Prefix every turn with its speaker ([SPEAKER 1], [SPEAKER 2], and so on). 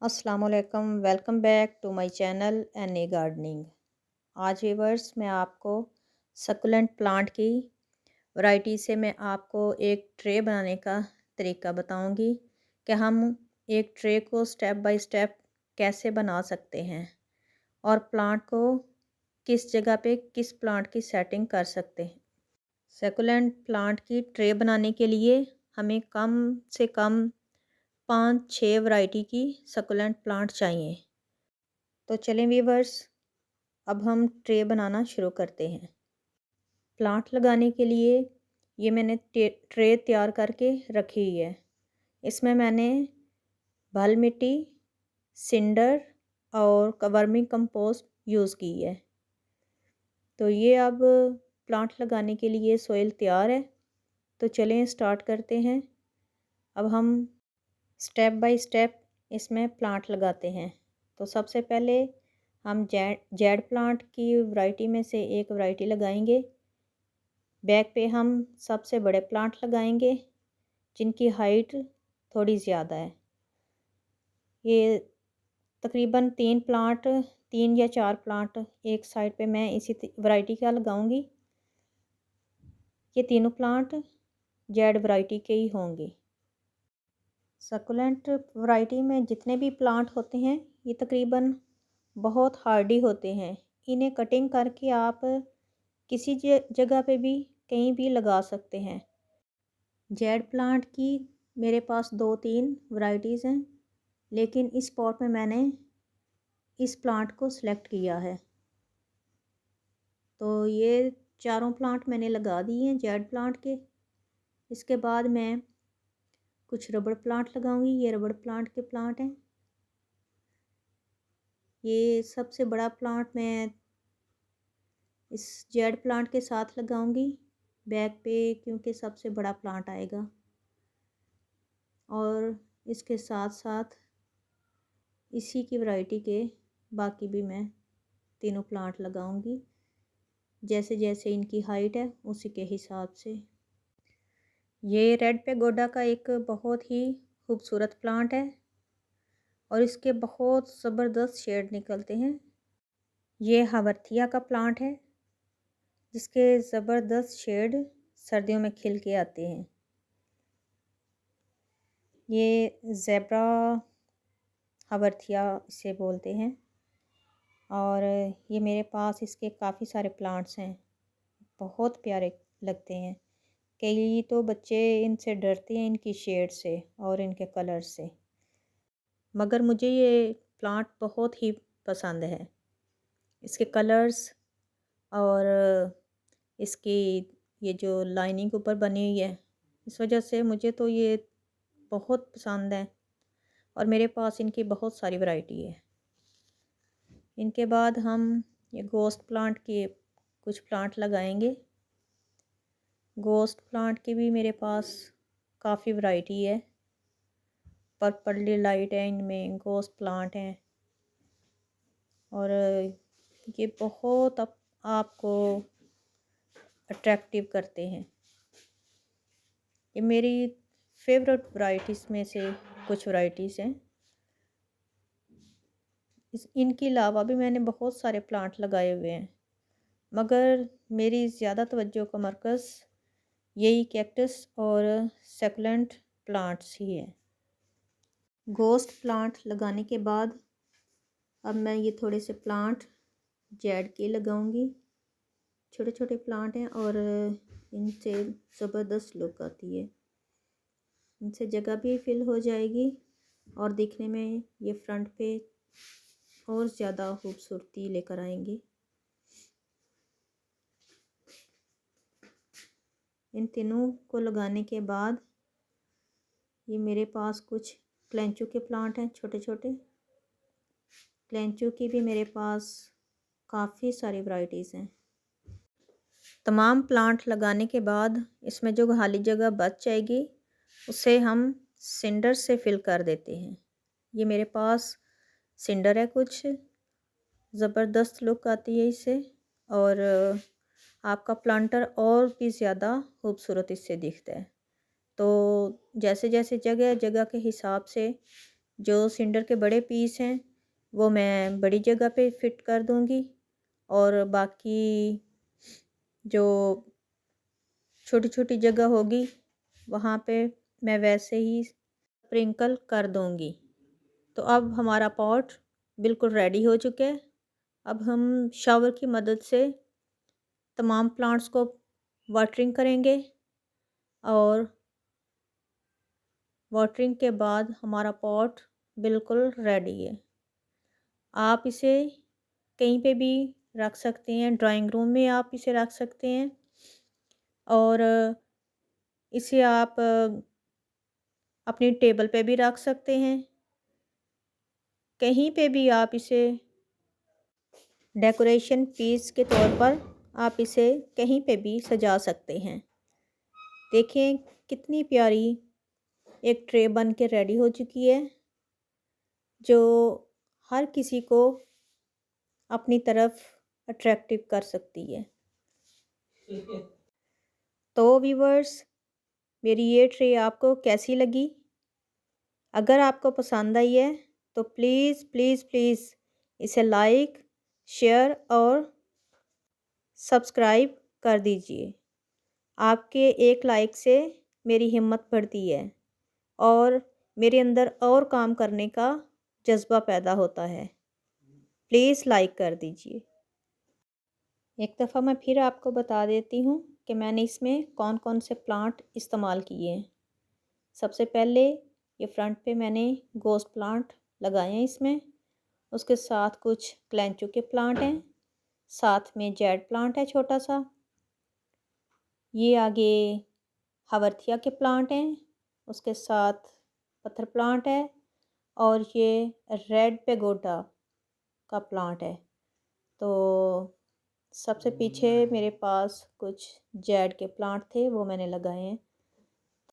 [SPEAKER 1] अस्सलामुअलैकुम, welcome back to my channel any gardening. आज viewers मैं आपको सकुलेंट प्लांट की वैरायटी से मैं आपको एक ट्रे बनाने का तरीका बताऊंगी कि हम एक ट्रे को स्टेप बाय स्टेप कैसे बना सकते हैं और प्लांट को किस जगह पे किस प्लांट की सेटिंग कर सकते हैं। सकुलेंट प्लांट की ट्रे बनाने के लिए हमें कम से कम 5-6 वैरायटी की सकुलेंट प्लांट चाहिए। तो चलें व्यूवर्स, अब हम ट्रे बनाना शुरू करते हैं। प्लांट लगाने के लिए ये मैंने ट्रे तैयार करके रखी हुई है। इसमें मैंने बल मिट्टी, सिंडर और वर्मी कंपोस्ट यूज़ की है। तो ये अब प्लांट लगाने के लिए सॉइल तैयार है। तो चलें स्टार्ट करते हैं। अब हम स्टेप बाय स्टेप इसमें प्लांट लगाते हैं। तो सबसे पहले हम जेड प्लांट की वैरायटी में से एक वैरायटी लगाएंगे। बैक पे हम सबसे बड़े प्लांट लगाएंगे जिनकी हाइट थोड़ी ज़्यादा है। ये तकरीबन 3 या 4 प्लांट एक साइड पे मैं इसी वैरायटी का लगाऊंगी। ये तीनों प्लांट जेड वैरायटी के ही होंगे। सकुलेंट वैरायटी में जितने भी प्लांट होते हैं ये तकरीबन बहुत हार्डी होते हैं। इन्हें कटिंग करके आप किसी जगह पे भी कहीं भी लगा सकते हैं। जेड प्लांट की मेरे पास 2-3 वैरायटीज़ हैं, लेकिन इस पॉट में मैंने इस प्लांट को सिलेक्ट किया है। तो ये चारों प्लांट मैंने लगा दिए हैं जेड प्लांट के। इसके बाद मैं कुछ रबड़ प्लांट लगाऊंगी। ये रबड़ प्लांट के प्लांट हैं। ये सबसे बड़ा प्लांट मैं इस जेड प्लांट के साथ लगाऊंगी बैक पे, क्योंकि सबसे बड़ा प्लांट आएगा। और इसके साथ साथ इसी की वैरायटी के बाकी भी मैं तीनों प्लांट लगाऊंगी, जैसे जैसे इनकी हाइट है उसी के हिसाब से। ये रेड पेगोडा का एक बहुत ही खूबसूरत प्लांट है और इसके बहुत ज़बरदस्त शेड निकलते हैं। ये हावर्थिया का प्लांट है जिसके ज़बरदस्त शेड सर्दियों में खिल के आते हैं। ये ज़ेब्रा हावर्थिया इसे बोलते हैं और ये मेरे पास इसके काफ़ी सारे प्लांट्स हैं। बहुत प्यारे लगते हैं। कई तो बच्चे इनसे डरते हैं, इनकी शेड से और इनके कलर से, मगर मुझे ये प्लांट बहुत ही पसंद है। इसके कलर्स और इसकी ये जो लाइनिंग ऊपर बनी हुई है, इस वजह से मुझे तो ये बहुत पसंद है और मेरे पास इनकी बहुत सारी वैरायटी है। इनके बाद हम ये गोस्ट प्लांट के कुछ प्लांट लगाएंगे। गोस्ट प्लांट की भी मेरे पास काफ़ी वैरायटी है। पर्पल डिलाइट है, इनमें गोस्ट प्लांट हैं और ये बहुत आपको अट्रैक्टिव करते हैं। ये मेरी फेवरेट वैरायटीज़ में से कुछ वैरायटीज़ हैं। इनके अलावा भी मैंने बहुत सारे प्लांट लगाए हुए हैं, मगर मेरी ज़्यादा तवज्जो का मरकज़ यही कैक्टस और सकुलेंट प्लांट्स ही है। गोस्ट प्लांट लगाने के बाद अब मैं ये थोड़े से प्लांट जेड के लगाऊंगी। छोटे छोटे प्लांट हैं और इनसे ज़बरदस्त लुक आती है। इनसे जगह भी फिल हो जाएगी और दिखने में ये फ्रंट पे और ज़्यादा खूबसूरती लेकर आएंगे। इन तीनों को लगाने के बाद ये मेरे पास कुछ क्लेंचू के प्लांट हैं, छोटे छोटे। क्लेंचू की भी मेरे पास काफ़ी सारी वैरायटीज़ हैं। तमाम प्लांट लगाने के बाद इसमें जो खाली जगह बच जाएगी उसे हम सिंडर से फिल कर देते हैं। ये मेरे पास सिंडर है, कुछ ज़बरदस्त लुक आती है इससे और आपका प्लांटर और भी ज़्यादा खूबसूरत इससे दिखता है। तो जैसे जैसे जगह जगह के हिसाब से जो सिंडर के बड़े पीस हैं वो मैं बड़ी जगह पे फिट कर दूंगी, और बाकी जो छोटी छोटी जगह होगी वहाँ पे मैं वैसे ही स्प्रिंकल कर दूंगी। तो अब हमारा पॉट बिल्कुल रेडी हो चुका है। अब हम शावर की मदद से तमाम प्लांट्स को वाटरिंग करेंगे, और वाटरिंग के बाद हमारा पॉट बिल्कुल रेडी है। आप इसे कहीं पे भी रख सकते हैं, ड्राइंग रूम में आप इसे रख सकते हैं, और इसे आप अपनी टेबल पे भी रख सकते हैं। कहीं पे भी आप इसे डेकोरेशन पीस के तौर पर आप इसे कहीं पे भी सजा सकते हैं। देखें कितनी प्यारी एक ट्रे बन के रेडी हो चुकी है, जो हर किसी को अपनी तरफ अट्रैक्टिव कर सकती है। तो व्यूवर्स, मेरी ये ट्रे आपको कैसी लगी? अगर आपको पसंद आई है तो प्लीज़ प्लीज़ प्लीज़ इसे लाइक, शेयर और सब्सक्राइब कर दीजिए। आपके एक लाइक से मेरी हिम्मत बढ़ती है और मेरे अंदर और काम करने का जज्बा पैदा होता है। प्लीज़ लाइक कर दीजिए। एक दफ़ा मैं फिर आपको बता देती हूँ कि मैंने इसमें कौन कौन से प्लांट इस्तेमाल किए हैं। सबसे पहले ये फ्रंट पे मैंने गोस्ट प्लांट लगाए हैं इसमें, उसके साथ कुछ क्लेंचो के प्लांट हैं, साथ में जेड प्लांट है छोटा सा, ये आगे हवर्थिया के प्लांट हैं, उसके साथ पत्थर प्लांट है, और ये रेड पेगोडा का प्लांट है। तो सबसे पीछे मेरे पास कुछ जेड के प्लांट थे, वो मैंने लगाए हैं।